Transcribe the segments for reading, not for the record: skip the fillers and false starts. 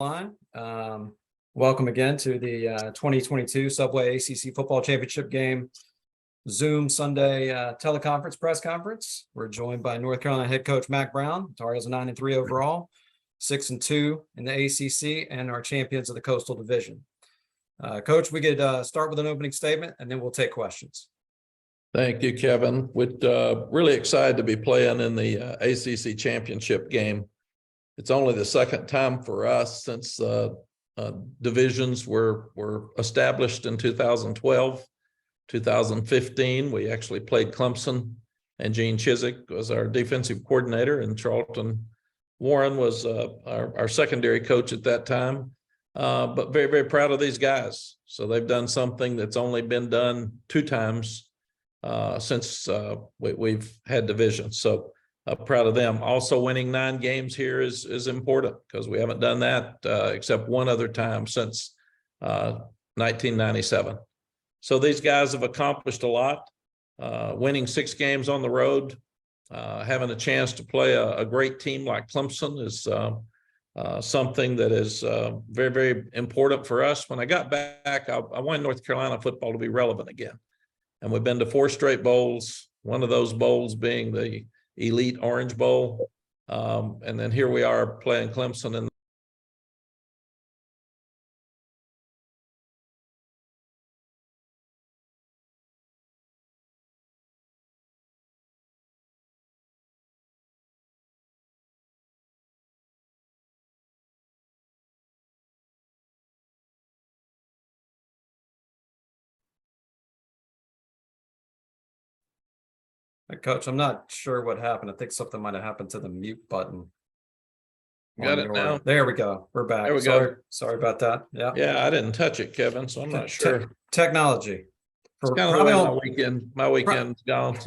Line. Welcome again to the 2022 Subway ACC Football Championship game Zoom Sunday teleconference press conference. We're joined by North Carolina head coach Mack Brown. Tar Heels are 9-3 overall, 6-2 in the ACC, and are champions of the Coastal Division. Coach, we could start with an opening statement, and then we'll take questions. Thank you, Kevin. We're really excited to be playing in the ACC championship game. It's only the second time for us since divisions were established in 2012. 2015, we actually played Clemson, and Gene Chizik was our defensive coordinator, and Charlton Warren was our secondary coach at that time. But very, very proud of these guys. So they've done something that's only been done two times since we've had divisions. So proud of them. Also, winning 9 games here is important because we haven't done that except one other time since 1997. So these guys have accomplished a lot. Winning 6 games on the road, having a chance to play a great team like Clemson is something that is very, very important for us. When I got back, I wanted North Carolina football to be relevant again. And we've been to 4 straight bowls, one of those bowls being the Elite Orange Bowl. And then here we are playing Clemson in Coach, I'm not sure what happened. I think something might have happened to the mute button. Got it now. There we go. We're back. There we go. Sorry about that. Yeah, I didn't touch it, Kevin, so I'm not sure. Technology. It's kind of the way my weekend's gone.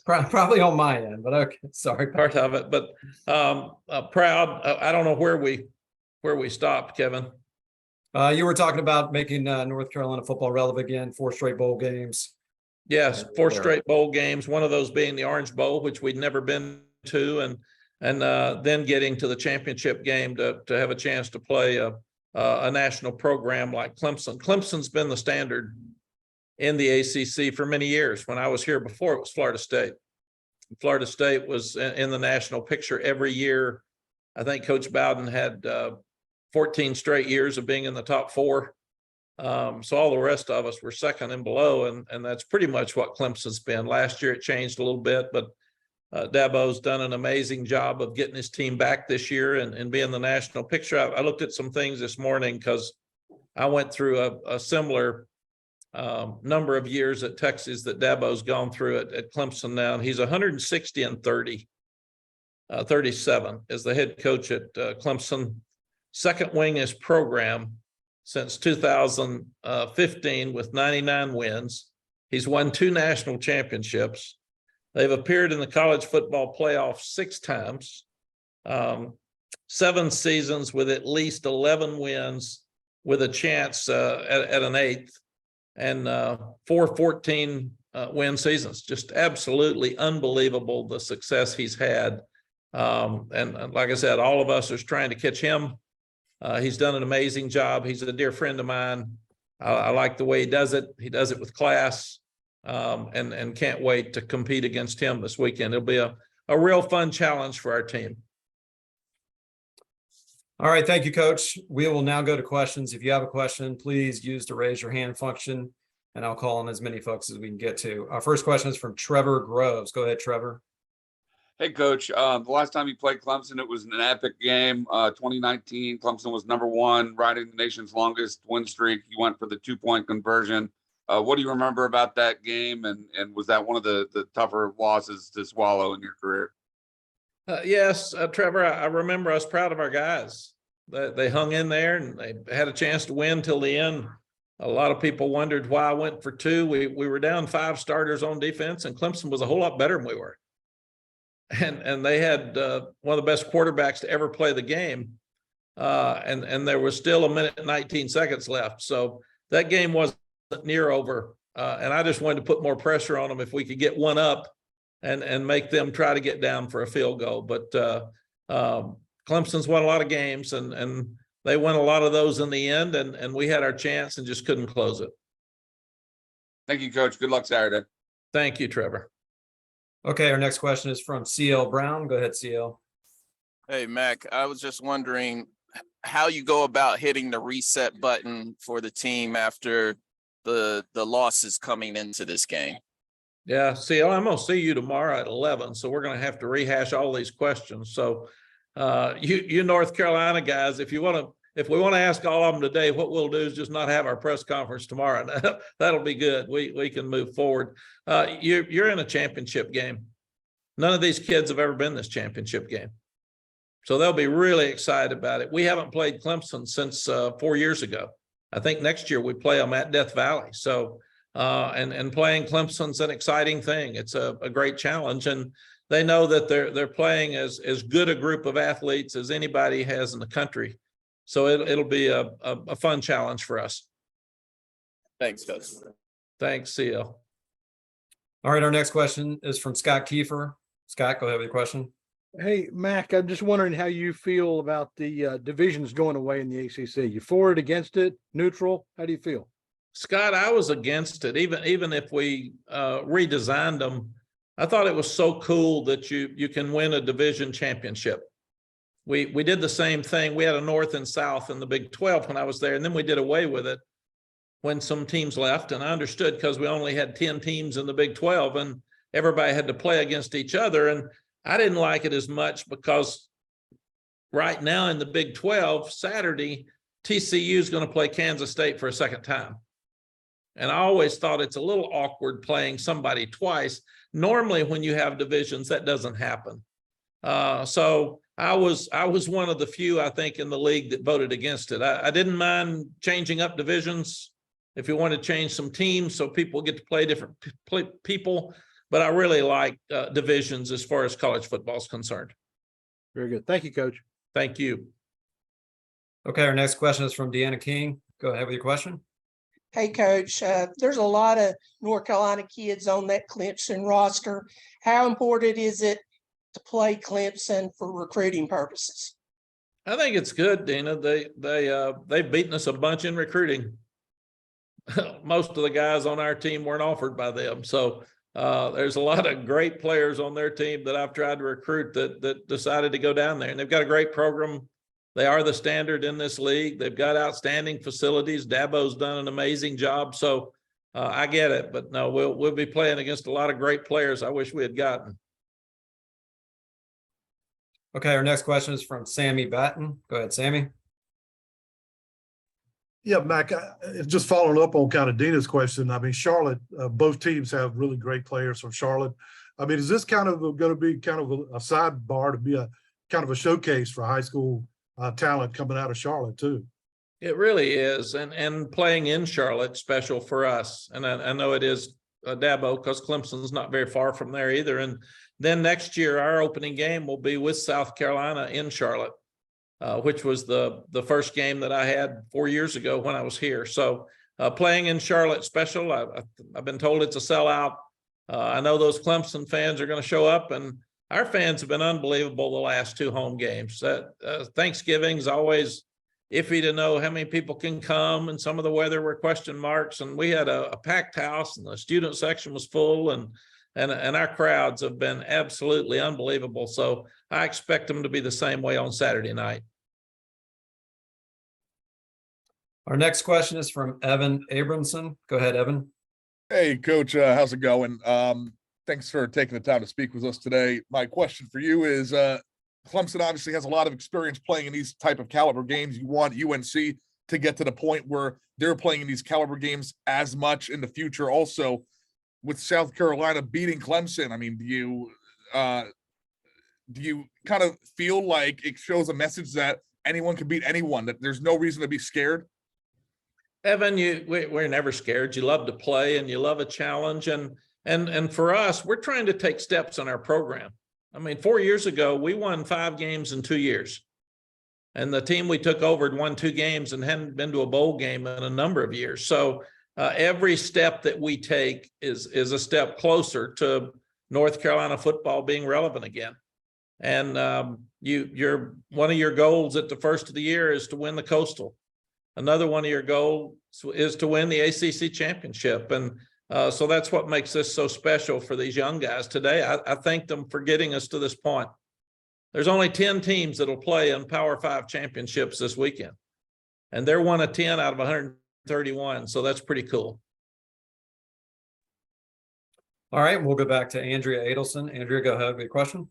Probably on my end, but okay. Sorry. Part of it, but proud. I don't know where we stopped, Kevin. You were talking about making North Carolina football relevant again, 4 straight bowl games. Yes, 4 straight bowl games, one of those being the Orange Bowl, which we'd never been to, and then getting to the championship game to have a chance to play a national program like Clemson. Clemson's been the standard in the ACC for many years. When I was here before, it was Florida State. Florida State was in the national picture every year. I think Coach Bowden had 14 straight years of being in the top 4. So all the rest of us were second and below, and that's pretty much what Clemson's been. Last year it changed a little bit, but Dabo's done an amazing job of getting his team back this year and being the national picture. I looked at some things this morning because I went through a similar number of years at Texas that Dabo's gone through at Clemson now, and he's 160-30, 37 as the head coach at Clemson. Second winningest program since 2015 with 99 wins. He's won 2 national championships. They've appeared in the college football playoff 6 times, 7 seasons with at least 11 wins with a chance at an 8th, and 4 14 win seasons. Just absolutely unbelievable the success he's had. And like I said, all of us are trying to catch him. He's done an amazing job. He's a dear friend of mine. I like the way he does it. He does it with class, and can't wait to compete against him this weekend. It'll be a real fun challenge for our team. All right. Thank you, Coach. We will now go to questions. If you have a question, please use the raise your hand function, and I'll call on as many folks as we can get to. Our first question is from Trevor Groves. Go ahead, Trevor. Hey, Coach. The last time you played Clemson, it was an epic game. 2019, Clemson was #1, riding the nation's longest win streak. You went for the 2-point conversion. What do you remember about that game? And was that one of the tougher losses to swallow in your career? Yes, Trevor, I remember I was proud of our guys. They hung in there and they had a chance to win till the end. A lot of people wondered why I went for 2. We were down 5 starters on defense, and Clemson was a whole lot better than we were. And they had one of the best quarterbacks to ever play the game. And there was still 1 minute and 19 seconds left. So that game wasn't near over. And I just wanted to put more pressure on them if we could get one up and make them try to get down for a field goal. But Clemson's won a lot of games, and they won a lot of those in the end, and we had our chance and just couldn't close it. Thank you, Coach. Good luck Saturday. Thank you, Trevor. Okay, our next question is from CL Brown. Go ahead, CL. Hey, Mac, I was just wondering how you go about hitting the reset button for the team after the losses coming into this game. Yeah, CL, I'm going to see you tomorrow at 11, so we're going to have to rehash all these questions. So you North Carolina guys, if we want to ask all of them today, what we'll do is just not have our press conference tomorrow. That'll be good. We can move forward. You're in a championship game. None of these kids have ever been in this championship game. So they'll be really excited about it. We haven't played Clemson since 4 years ago. I think next year we play them at Death Valley. So and playing Clemson's an exciting thing. It's a great challenge, and they know that they're playing as good a group of athletes as anybody has in the country. So it'll be a fun challenge for us. Thanks, Coach. Thanks, CL. All right, our next question is from Scott Kiefer. Scott, go ahead with your question. Hey, Mac, I'm just wondering how you feel about the divisions going away in the ACC. You for it, against it, neutral? How do you feel? Scott, I was against it. Even if we redesigned them, I thought it was so cool that you can win a division championship. We did the same thing. We had a North and South in the Big 12 when I was there, and then we did away with it when some teams left. And I understood because we only had 10 teams in the Big 12, and everybody had to play against each other. And I didn't like it as much because right now in the Big 12, Saturday, TCU is going to play Kansas State for a second time. And I always thought it's a little awkward playing somebody twice. Normally, when you have divisions, that doesn't happen. So I was one of the few, I think, in the league that voted against it. I didn't mind changing up divisions if you want to change some teams so people get to play different people. But I really like divisions as far as college football is concerned. Very good. Thank you, Coach. Thank you. Okay, our next question is from Deanna King. Go ahead with your question. Hey, Coach, there's a lot of North Carolina kids on that Clemson roster. How important is it to play Clemson for recruiting purposes? I think it's good, Dina. They've beaten us a bunch in recruiting. Most of the guys on our team weren't offered by them. So there's a lot of great players on their team that I've tried to recruit that decided to go down there. And they've got a great program. They are the standard in this league. They've got outstanding facilities. Dabo's done an amazing job. So I get it, but no, we'll be playing against a lot of great players I wish we had gotten. Okay, our next question is from Sammy Batten. Go ahead, Sammy. Yeah, Mac, just following up on kind of Dina's question. I mean, Charlotte, both teams have really great players from Charlotte. I mean, is this kind of going to be kind of a sidebar to be a kind of a showcase for high school talent coming out of Charlotte too? It really is. And playing in Charlotte special for us. And I know it is Dabo because Clemson's not very far from there either. And then next year, our opening game will be with South Carolina in Charlotte, which was the first game that I had 4 years ago when I was here. So playing in Charlotte special. I've been told it's a sellout. I know those Clemson fans are going to show up, and our fans have been unbelievable the last 2 home games. Thanksgiving's always iffy to know how many people can come, and some of the weather were question marks. And we had a packed house, and the student section was full, and our crowds have been absolutely unbelievable. So I expect them to be the same way on Saturday night. Our next question is from Evan Abramson. Go ahead, Evan. Hey, Coach, how's it going? Thanks for taking the time to speak with us today. My question for you is, Clemson obviously has a lot of experience playing in these type of caliber games. You want UNC to get to the point where they're playing in these caliber games as much in the future. Also, with South Carolina beating Clemson, I mean, do you kind of feel like it shows a message that anyone can beat anyone, that there's no reason to be scared? Evan, we're never scared. You love to play and you love a challenge. And for us, we're trying to take steps on our program. I mean, 4 years ago, we won 5 games in 2 years. And the team we took over had won 2 games and hadn't been to a bowl game in a number of years. So every step that we take is a step closer to North Carolina football being relevant again. And you're one of your goals at the first of the year is to win the Coastal. Another one of your goals is to win the ACC championship. And so that's what makes this so special for these young guys today. I thank them for getting us to this point. There's only 10 teams that'll play in Power 5 championships this weekend. And they're one of 10 out of 131. So that's pretty cool. All right, we'll go back to Andrea Adelson. Andrea, go ahead with your question.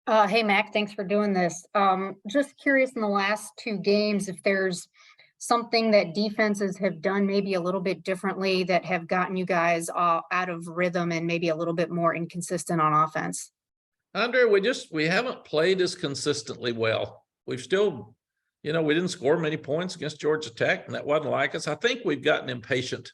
Hey, Mac, thanks for doing this. Just curious in the last 2 games, if there's something that defenses have done maybe a little bit differently that have gotten you guys out of rhythm and maybe a little bit more inconsistent on offense. Andrea, we haven't played as consistently well. We've still, we didn't score many points against Georgia Tech, and that wasn't like us. I think we've gotten impatient.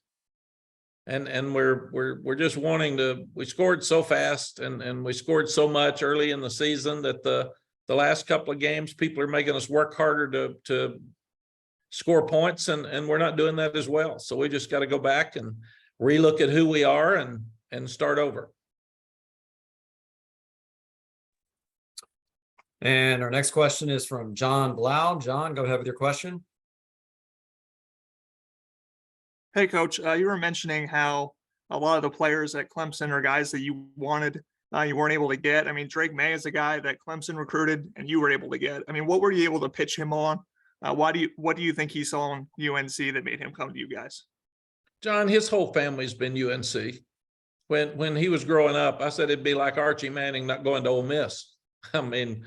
And we're just wanting to. We scored so fast and we scored so much early in the season that the last couple of games people are making us work harder to score points, and we're not doing that as well. So we just got to go back and relook at who we are and start over. And our next question is from John Blau. John, go ahead with your question. Hey, Coach, you were mentioning how a lot of the players at Clemson are guys that you wanted, you weren't able to get. I mean, Drake May is a guy that Clemson recruited and you were able to get. I mean, what were you able to pitch him on? What do you think he saw in UNC that made him come to you guys? John, his whole family's been UNC. When he was growing up, I said it'd be like Archie Manning not going to Ole Miss. I mean,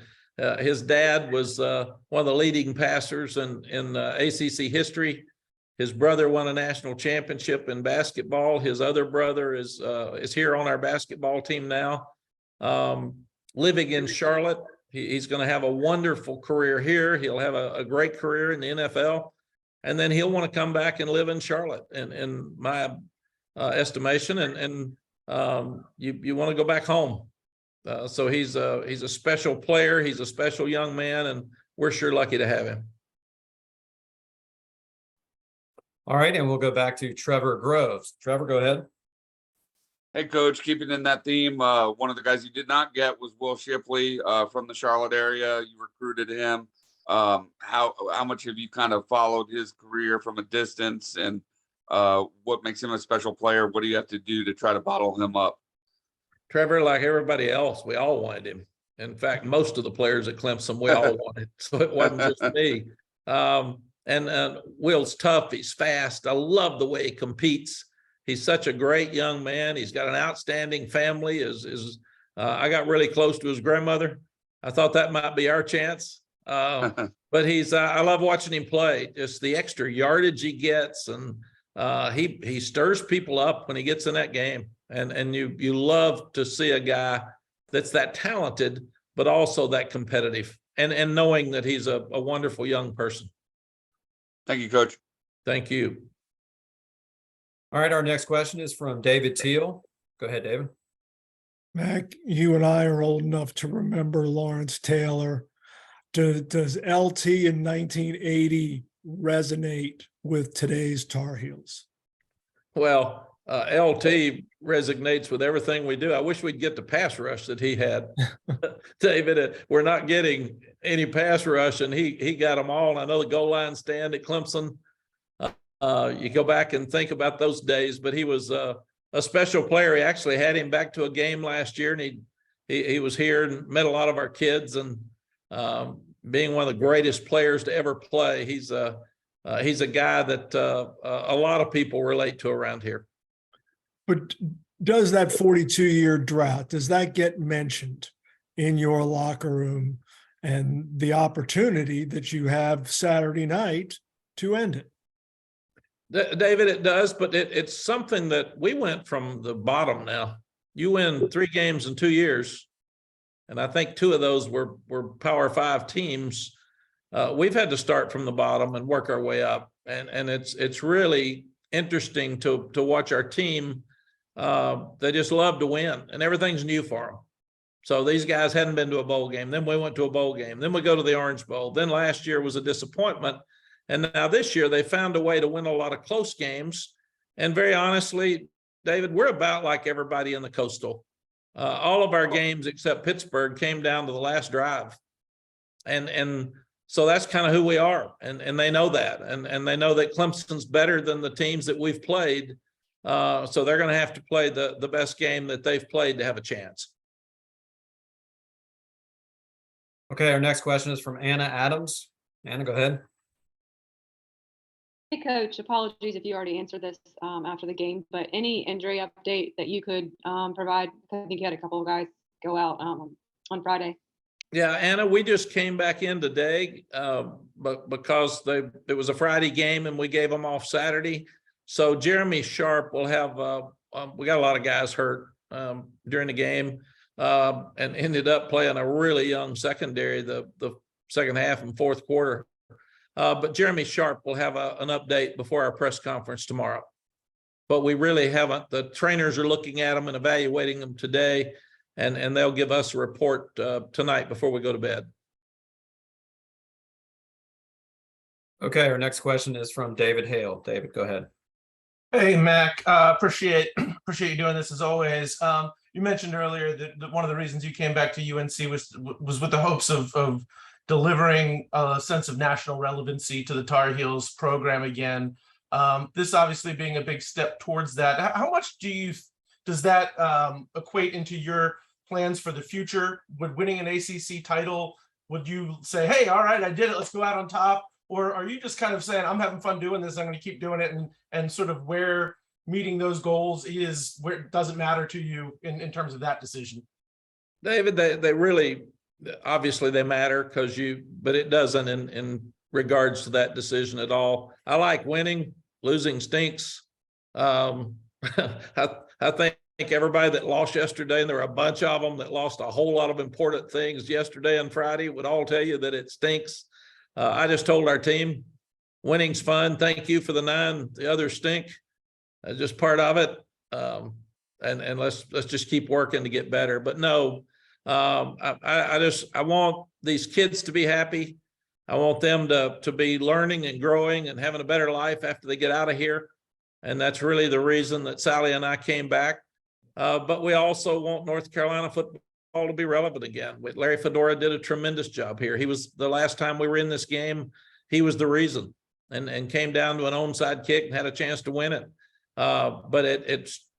his dad was one of the leading passers in ACC history. His brother won a national championship in basketball. His other brother is here on our basketball team now. Living in Charlotte, he's going to have a wonderful career here. He'll have a great career in the NFL, and then he'll want to come back and live in Charlotte, in my estimation. And you want to go back home. So he's a special player. He's a special young man, and we're sure lucky to have him. All right, and we'll go back to Trevor Groves. Trevor, go ahead. Hey, Coach, keeping in that theme, one of the guys you did not get was Will Shipley from the Charlotte area. You recruited him. How much have you kind of followed his career from a distance, and what makes him a special player? What do you have to do to try to bottle him up? Trevor, like everybody else, we all wanted him. In fact, most of the players at Clemson, we all wanted. So it wasn't just me. And Will's tough. He's fast. I love the way he competes. He's such a great young man. He's got an outstanding family. I got really close to his grandmother. I thought that might be our chance. But I love watching him play. Just the extra yardage he gets, and he stirs people up when he gets in that game. And you love to see a guy that's that talented, but also that competitive, and knowing that he's a wonderful young person. Thank you, Coach. Thank you. All right, our next question is from David Teal. Go ahead, David. Mac, you and I are old enough to remember Lawrence Taylor. Does LT in 1980 resonate with today's Tar Heels? Well, LT resonates with everything we do. I wish we'd get the pass rush that he had. David, we're not getting any pass rush, and he got them all. And I know the goal line stand at Clemson. You go back and think about those days, but he was a special player. He actually had him back to a game last year, and he was here and met a lot of our kids, and being one of the greatest players to ever play. He's a guy that a lot of people relate to around here. But does that 42-year drought, does that get mentioned in your locker room and the opportunity that you have Saturday night to end it? David, it does, but it's something that we went from the bottom now. You win 3 games in 2 years, and I think 2 of those were Power 5 teams. We've had to start from the bottom and work our way up, and it's really interesting to watch our team. They just love to win, and everything's new for them. So these guys hadn't been to a bowl game. Then we went to a bowl game. Then we go to the Orange Bowl. Then last year was a disappointment. And now this year they found a way to win a lot of close games. And very honestly, David, we're about like everybody in the Coastal. all of our games except Pittsburgh came down to the last drive. And so that's kind of who we are. And they know that. And they know that Clemson's better than the teams that we've played. So they're going to have to play the best game that they've played to have a chance. Okay, our next question is from Anna Adams. Anna, go ahead. Hey, Coach, apologies if you already answered this after the game, but any injury update that you could provide? I think you had a couple of guys go out on Friday. Yeah, Anna, we just came back in today, but because it was a Friday game and we gave them off Saturday. So Jeremy Sharp will have, we got a lot of guys hurt during the game and ended up playing a really young secondary, the second half and fourth quarter. But Jeremy Sharp will have an update before our press conference tomorrow. But we really haven't. The trainers are looking at them and evaluating them today, and they'll give us a report tonight before we go to bed. Okay, our next question is from David Hale. David, go ahead. Hey, Mack, appreciate you doing this as always. You mentioned earlier that one of the reasons you came back to UNC was with the hopes of delivering a sense of national relevancy to the Tar Heels program again. This obviously being a big step towards that. How much does that equate into your plans for the future? Would winning an ACC title, would you say, hey, all right, I did it, let's go out on top? Or are you just kind of saying, I'm having fun doing this, I'm going to keep doing it, and sort of where meeting those goals is, where it doesn't matter to you in terms of that decision? David, they really, obviously they matter but it doesn't in regards to that decision at all. I like winning, losing stinks. I think everybody that lost yesterday, and there were a bunch of them that lost a whole lot of important things yesterday and Friday, would all tell you that it stinks. I just told our team, winning's fun. Thank you for the 9. The others stink. Just part of it. And let's just keep working to get better. But no, I want these kids to be happy. I want them to be learning and growing and having a better life after they get out of here. And that's really the reason that Sally and I came back. But we also want North Carolina football to be relevant again. Larry Fedora did a tremendous job here. He was, the last time we were in this game, he was the reason, and came down to an onside kick and had a chance to win it. But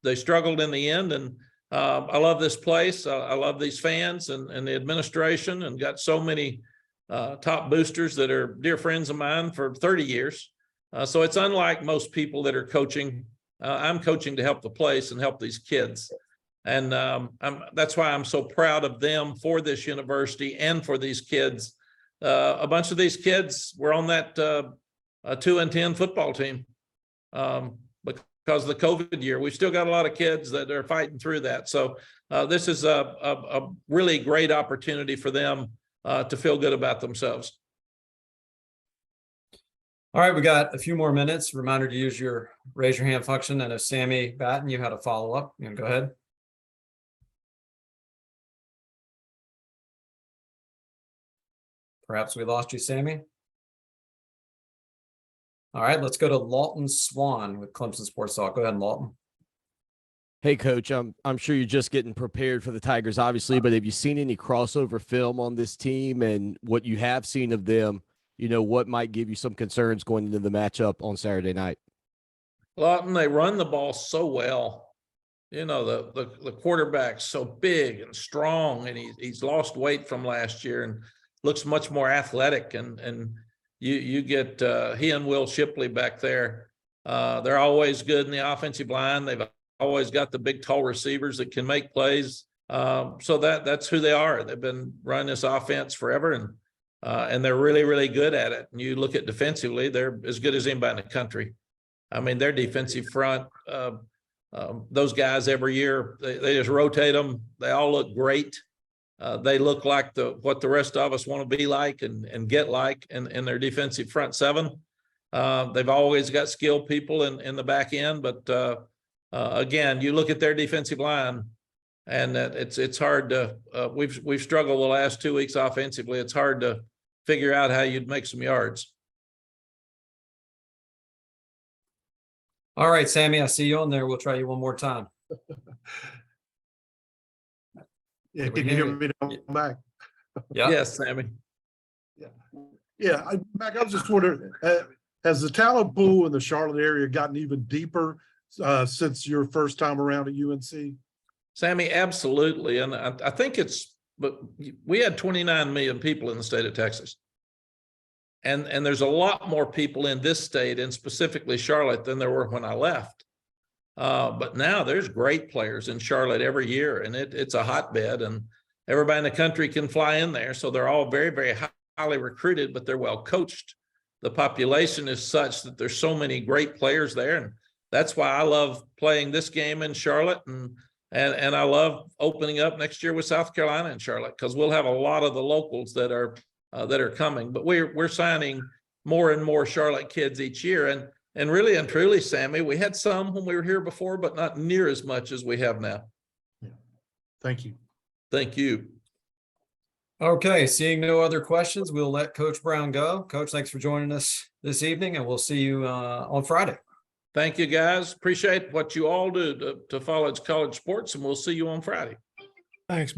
they struggled in the end. And I love this place. I love these fans and the administration, and got so many top boosters that are dear friends of mine for 30 years. So it's unlike most people that are coaching. I'm coaching to help the place and help these kids. And that's why I'm so proud of them, for this university and for these kids. A bunch of these kids were on that 2-10 football team because of the COVID year. We've still got a lot of kids that are fighting through that. So this is a really great opportunity for them to feel good about themselves. All right, we got a few more minutes. Reminder to use your raise your hand function. I know Sammy Batten, you had a follow up. You can go ahead. Perhaps we lost you, Sammy. All right, let's go to Lawton Swan with Clemson Sports Talk. Go ahead, Lawton. Hey, Coach, I'm sure you're just getting prepared for the Tigers, obviously, but have you seen any crossover film on this team, and what you have seen of them, what might give you some concerns going into the matchup on Saturday night? Lawton, they run the ball so well. The quarterback's so big and strong, and he's lost weight from last year and looks much more athletic. And you get he and Will Shipley back there. They're always good in the offensive line. They've always got the big, tall receivers that can make plays. So that's who they are. They've been running this offense forever, and they're really, really good at it. And you look at defensively, they're as good as anybody in the country. I mean, their defensive front, those guys every year, they just rotate them. They all look great. They look like what the rest of us want to be like and get like in their defensive front seven. They've always got skilled people in the back end, but again, you look at their defensive line, and it's hard to. We've struggled the last 2 weeks offensively. It's hard to figure out how you'd make some yards. All right, Sammy, I see you on there. We'll try you one more time. Yeah, Did we can you hear hear me now, Mac? Yeah. Yes, Sammy. Yeah, Mac, I was just wondering, has the talent pool in the Charlotte area gotten even deeper since your first time around at UNC? Sammy, absolutely. And I think but we had 29 million people in the state of Texas. And there's a lot more people in this state, and specifically Charlotte, than there were when I left. But now there's great players in Charlotte every year, and it's a hotbed, and everybody in the country can fly in there. So they're all very, very highly recruited, but they're well coached. The population is such that there's so many great players there. And that's why I love playing this game in Charlotte. And I love opening up next year with South Carolina and Charlotte, because we'll have a lot of the locals that are coming. But we're signing more and more Charlotte kids each year. And really and truly, Sammy, we had some when we were here before, but not near as much as we have now. Yeah. Thank you. Thank you. Okay, seeing no other questions, we'll let Coach Brown go. Coach, thanks for joining us this evening, and we'll see you on Friday. Thank you, guys. Appreciate what you all do to follow college sports, and we'll see you on Friday. Thanks, man.